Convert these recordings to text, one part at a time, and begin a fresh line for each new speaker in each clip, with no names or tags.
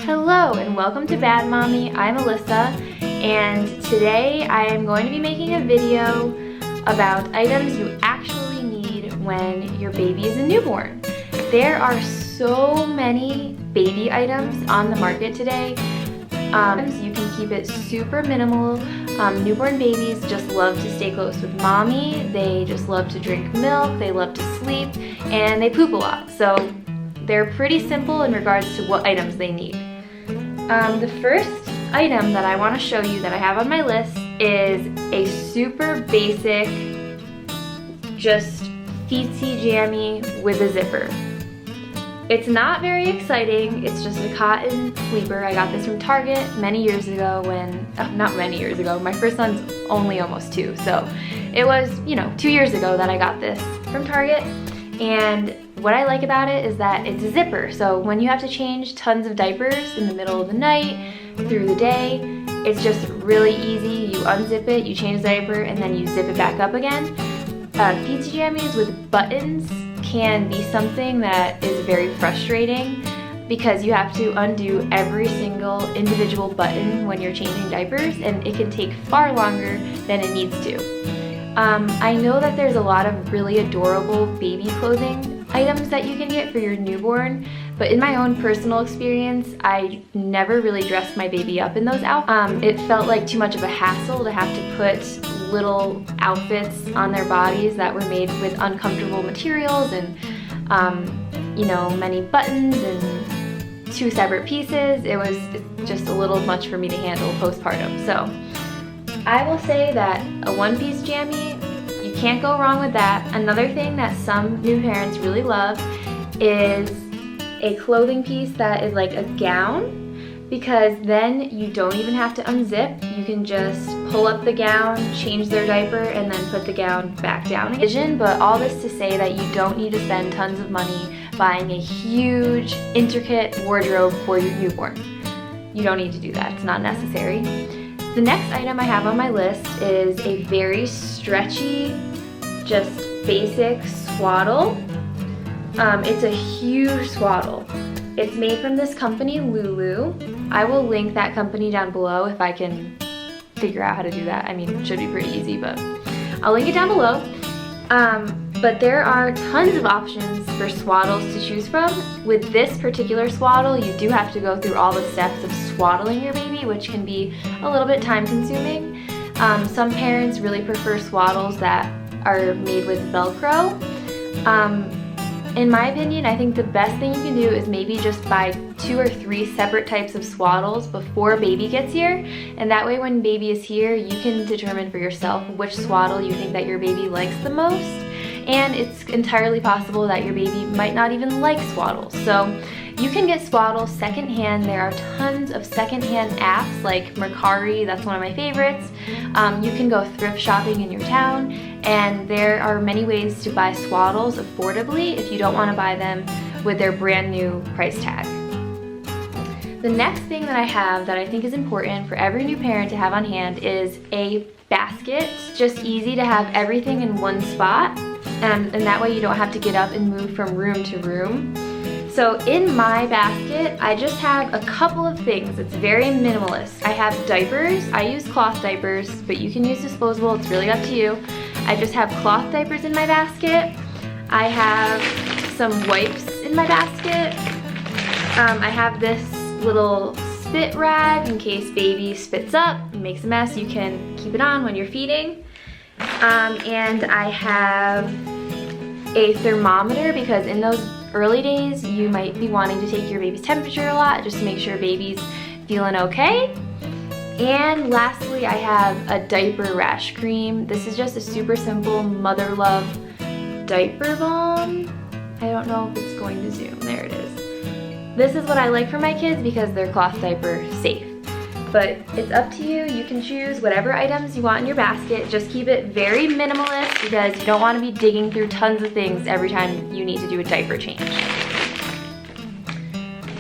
Hello and welcome to Bad Mommy. I'm Alyssa, and today I am going to be making a video about items you actually need when your baby is a newborn. There are so many baby items on the market today. You can keep it super minimal. Newborn babies just love to stay close with mommy. They just love to drink milk, they love to sleep, and they poop a lot. So they're pretty simple in regards to what items they need. The first item that I want to show you that I have on my list is a super basic, just feetsy jammy with a zipper. It's not very exciting, it's just a cotton sleeper. I got this from Target many years ago not many years ago, my first son's only almost 2, so it was, 2 years ago that I got this from Target. And what I like about it is that it's a zipper, so when you have to change tons of diapers in the middle of the night, through the day, it's just really easy. You unzip it, you change the diaper, and then you zip it back up again. Feetsy jammies with buttons can be something that is very frustrating because you have to undo every single individual button when you're changing diapers, and it can take far longer than it needs to. I know that there's a lot of really adorable baby clothing items that you can get for your newborn, but in my own personal experience, I never really dressed my baby up in those outfits. It felt like too much of a hassle to have to put little outfits on their bodies that were made with uncomfortable materials and many buttons and 2 separate pieces. It was just a little much for me to handle postpartum. So I will say that a one-piece jammy, you can't go wrong with that. Another thing that some new parents really love is a clothing piece that is like a gown, because then you don't even have to unzip. You can just pull up the gown, change their diaper, and then put the gown back down again. But all this to say that you don't need to spend tons of money buying a huge, intricate wardrobe for your newborn. You don't need to do that, it's not necessary. The next item I have on my list is a very stretchy, just basic swaddle. It's a huge swaddle. It's made from this company, Lulu. I will link that company down below if I can figure out how to do that. I mean, it should be pretty easy, but I'll link it down below. But there are tons of options for swaddles to choose from. With this particular swaddle, you do have to go through all the steps of swaddling your baby, which can be a little bit time consuming. Some parents really prefer swaddles that are made with Velcro. In my opinion, I think the best thing you can do is maybe just buy 2 or 3 separate types of swaddles before baby gets here, and that way when baby is here, you can determine for yourself which swaddle you think that your baby likes the most. And it's entirely possible that your baby might not even like swaddles. So you can get swaddles secondhand. There are tons of secondhand apps like Mercari, that's one of my favorites. You can go thrift shopping in your town, and there are many ways to buy swaddles affordably if you don't want to buy them with their brand new price tag. The next thing that I have that I think is important for every new parent to have on hand is a basket. It's just easy to have everything in one spot. And that way you don't have to get up and move from room to room. So in my basket, I just have a couple of things. It's very minimalist. I have diapers. I use cloth diapers, but you can use disposable. It's really up to you. I just have cloth diapers in my basket. I have some wipes in my basket. I have this little spit rag in case baby spits up and makes a mess. You can keep it on when you're feeding. And I have a thermometer because in those early days you might be wanting to take your baby's temperature a lot just to make sure baby's feeling okay. And lastly, I have a diaper rash cream. This is just a super simple mother love diaper balm. I don't know if it's going to zoom. There it is. This is what I like for my kids because they're cloth diaper safe. But it's up to you. You can choose whatever items you want in your basket. Just keep it very minimalist because you don't want to be digging through tons of things every time you need to do a diaper change.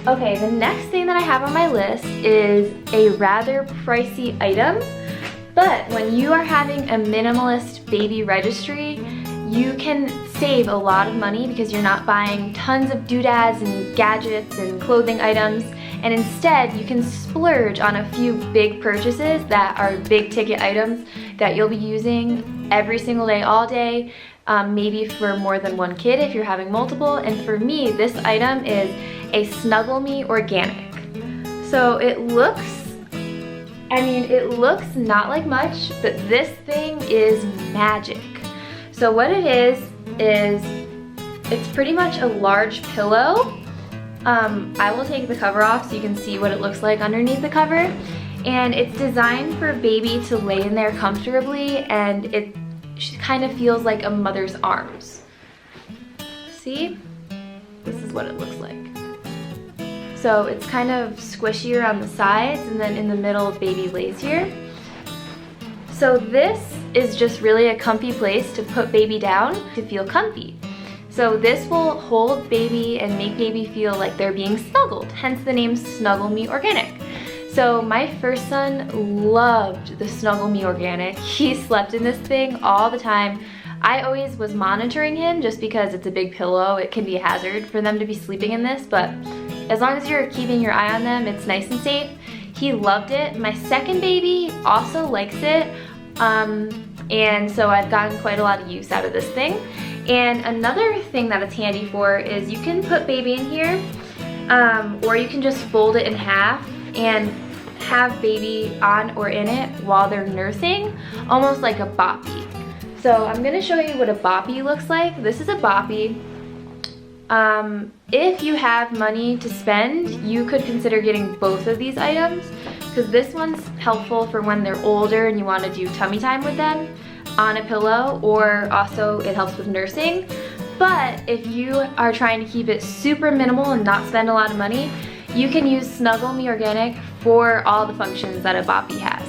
Okay, the next thing that I have on my list is a rather pricey item, but when you are having a minimalist baby registry, you can save a lot of money because you're not buying tons of doodads and gadgets and clothing items, and instead you can splurge on a few big purchases that are big ticket items that you'll be using every single day, all day, maybe for more than one kid if you're having multiple. And for me, this item is a Snuggle Me organic. So it looks, it looks not like much, but this thing is magic. So what it is it's pretty much a large pillow. I will take the cover off so you can see what it looks like underneath the cover. And it's designed for baby to lay in there comfortably, and it kind of feels like a mother's arms. See? This is what it looks like. So it's kind of squishy around the sides, and then in the middle baby lays here. So this is just really a comfy place to put baby down to feel comfy. So this will hold baby and make baby feel like they're being snuggled, hence the name Snuggle Me Organic. So my first son loved the Snuggle Me Organic. He slept in this thing all the time. I always was monitoring him just because it's a big pillow. It can be a hazard for them to be sleeping in this, but as long as you're keeping your eye on them, it's nice and safe. He loved it. My second baby also likes it, and so I've gotten quite a lot of use out of this thing. And another thing that it's handy for is you can put baby in here, or you can just fold it in half and have baby on or in it while they're nursing, almost like a boppy. So I'm gonna show you what a boppy looks like. This is a boppy. If you have money to spend, you could consider getting both of these items, because this one's helpful for when they're older and you want to do tummy time with them on a pillow, or also it helps with nursing. But if you are trying to keep it super minimal and not spend a lot of money, you can use Snuggle Me Organic for all the functions that a boppy has.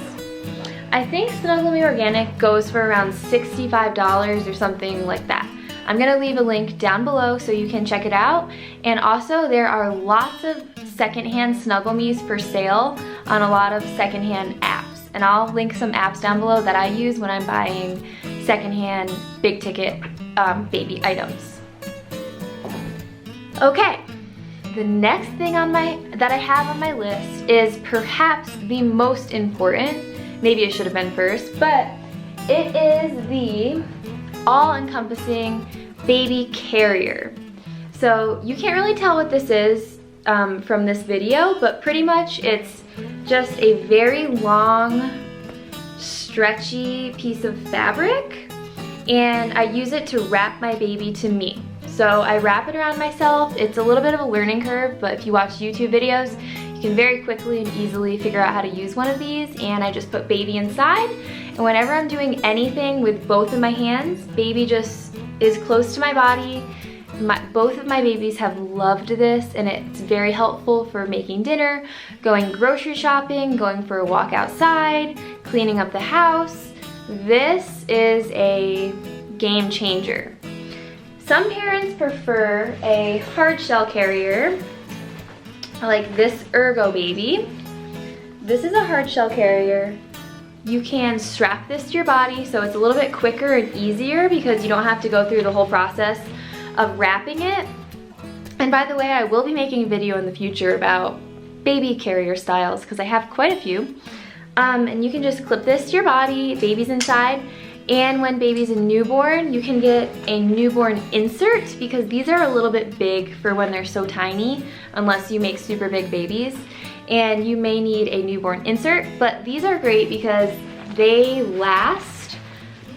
I think Snuggle Me Organic goes for around $65 or something like that. I'm gonna leave a link down below so you can check it out. And also there are lots of secondhand Snuggle Me's for sale on a lot of secondhand apps. And I'll link some apps down below that I use when I'm buying secondhand big ticket baby items. Okay, the next thing that I have on my list is perhaps the most important. Maybe it should have been first, but it is the all-encompassing baby carrier. So you can't really tell what this is from this video, but pretty much it's just a very long, stretchy piece of fabric, and I use it to wrap my baby to me. So I wrap it around myself. It's a little bit of a learning curve, but if you watch YouTube videos, you can very quickly and easily figure out how to use one of these. And I just put baby inside, and whenever I'm doing anything with both of my hands, baby just is close to my body. Both of my babies have loved this, and it's very helpful for making dinner, going grocery shopping, going for a walk outside, cleaning up the house. This is a game changer. Some parents prefer a hard shell carrier, like this Ergo Baby. This is a hard shell carrier. You can strap this to your body, so it's a little bit quicker and easier because you don't have to go through the whole process of wrapping it. And by the way, I will be making a video in the future about baby carrier styles because I have quite a few. And you can just clip this to your body, baby's inside. And when baby's a newborn, you can get a newborn insert, because these are a little bit big for when they're so tiny, unless you make super big babies. And you may need a newborn insert, but these are great because they last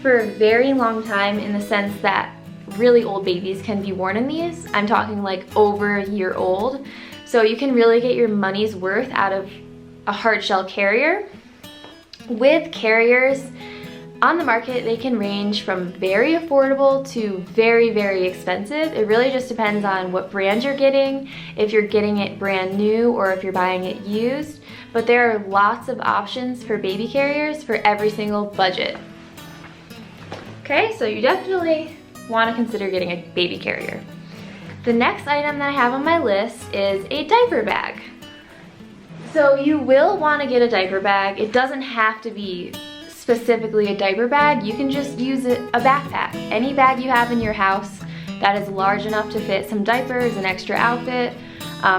for a very long time, in the sense that really old babies can be worn in these. I'm talking like over a year old. So you can really get your money's worth out of a hard shell carrier. With carriers on the market, they can range from very affordable to very, very expensive. It really just depends on what brand you're getting, if you're getting it brand new or if you're buying it used. But there are lots of options for baby carriers for every single budget. Okay, so you definitely want to consider getting a baby carrier. The next item that I have on my list is a diaper bag. So you will want to get a diaper bag. It doesn't have to be specifically a diaper bag. You can just use a backpack. Any bag you have in your house that is large enough to fit some diapers, an extra outfit,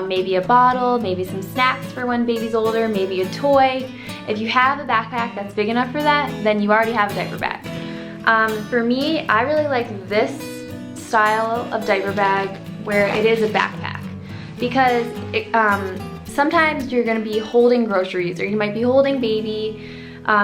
maybe a bottle, maybe some snacks for when baby's older, maybe a toy. If you have a backpack that's big enough for that, then you already have a diaper bag. For me, I really like this style of diaper bag where it is a backpack, because sometimes you're gonna be holding groceries, or you might be holding baby,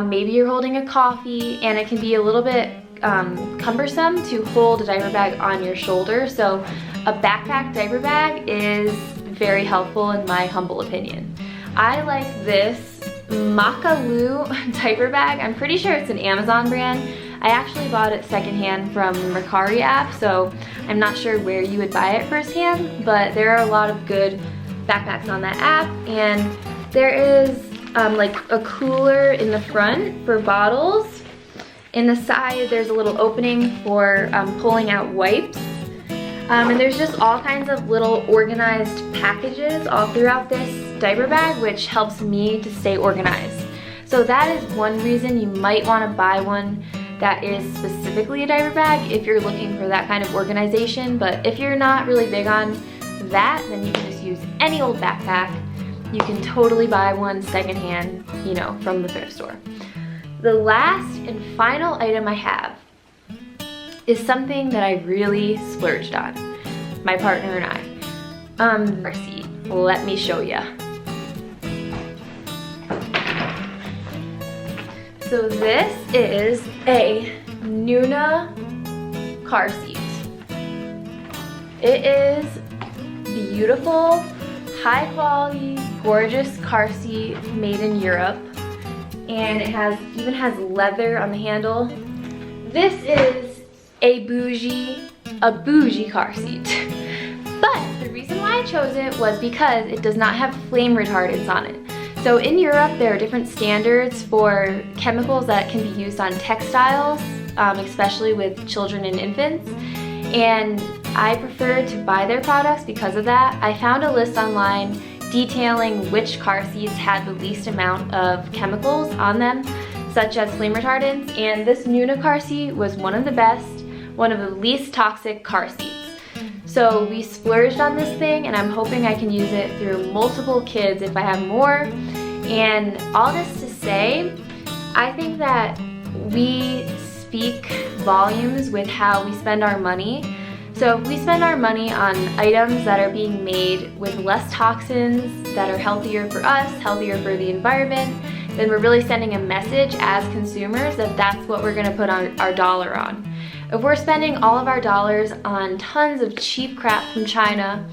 maybe you're holding a coffee, and it can be a little bit cumbersome to hold a diaper bag on your shoulder. So a backpack diaper bag is very helpful in my humble opinion. I like this Makalu diaper bag. I'm pretty sure it's an Amazon brand. I actually bought it secondhand from the Mercari app, so I'm not sure where you would buy it firsthand, but there are a lot of good backpacks on that app. And there is like a cooler in the front for bottles. In the side, there's a little opening for pulling out wipes. And there's just all kinds of little organized packages all throughout this diaper bag, which helps me to stay organized. So that is one reason you might want to buy one that is specifically a diaper bag if you're looking for that kind of organization. But if you're not really big on that, then you can just use any old backpack. You can totally buy one secondhand, you know, from the thrift store. The last and final item I have is something that I really splurged on, my partner and I. Car seat. Let me show ya. So this is a Nuna car seat. It is beautiful, high quality, gorgeous car seat made in Europe. And it even has leather on the handle. This is a bougie car seat. But the reason why I chose it was because it does not have flame retardants on it. So in Europe, there are different standards for chemicals that can be used on textiles, especially with children and infants. And I prefer to buy their products because of that. I found a list online detailing which car seats had the least amount of chemicals on them, such as flame retardants, and this Nuna car seat was one of the best, one of the least toxic car seats. So we splurged on this thing, and I'm hoping I can use it through multiple kids if I have more. And all this to say, I think that we speak volumes with how we spend our money. So if we spend our money on items that are being made with less toxins, that are healthier for us, healthier for the environment, then we're really sending a message as consumers that that's what we're gonna put our dollar on. If we're spending all of our dollars on tons of cheap crap from China,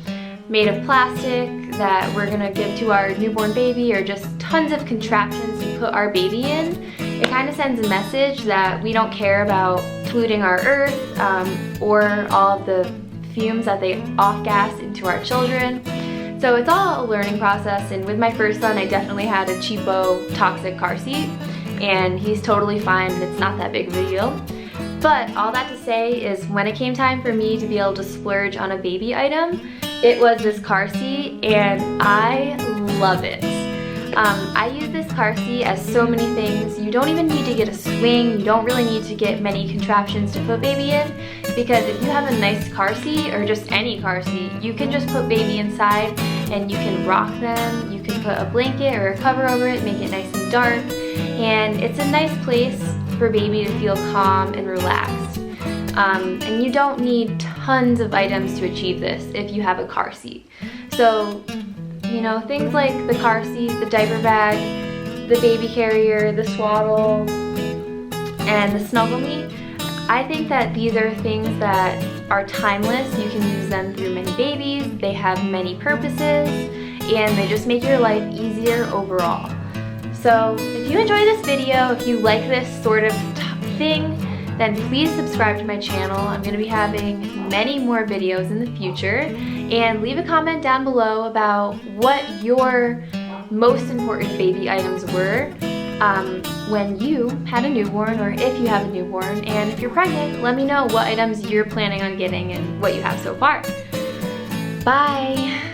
made of plastic, that we're gonna give to our newborn baby, or just tons of contraptions to put our baby in, it kind of sends a message that we don't care about polluting our earth or all of the fumes that they off-gas into our children. So it's all a learning process, and with my first son, I definitely had a cheapo, toxic car seat, and he's totally fine, and it's not that big of a deal. But all that to say is when it came time for me to be able to splurge on a baby item, it was this car seat, and I love it. I use this car seat as so many things. You don't even need to get a swing. You don't really need to get many contraptions to put baby in, because if you have a nice car seat, or just any car seat, you can just put baby inside and you can rock them. You can put a blanket or a cover over it, make it nice and dark, and it's a nice place for baby to feel calm and relaxed. And you don't need tons of items to achieve this if you have a car seat. So, you know, things like the car seat, the diaper bag, the baby carrier, the swaddle, and the Snuggle Me, I think that these are things that are timeless. You can use them through many babies, they have many purposes, and they just make your life easier overall. So if you enjoy this video, if you like this sort of thing, then please subscribe to my channel. I'm going to be having many more videos in the future, and leave a comment down below about what your most important baby items were when you had a newborn, or if you have a newborn, and if you're pregnant, let me know what items you're planning on getting and what you have so far. Bye!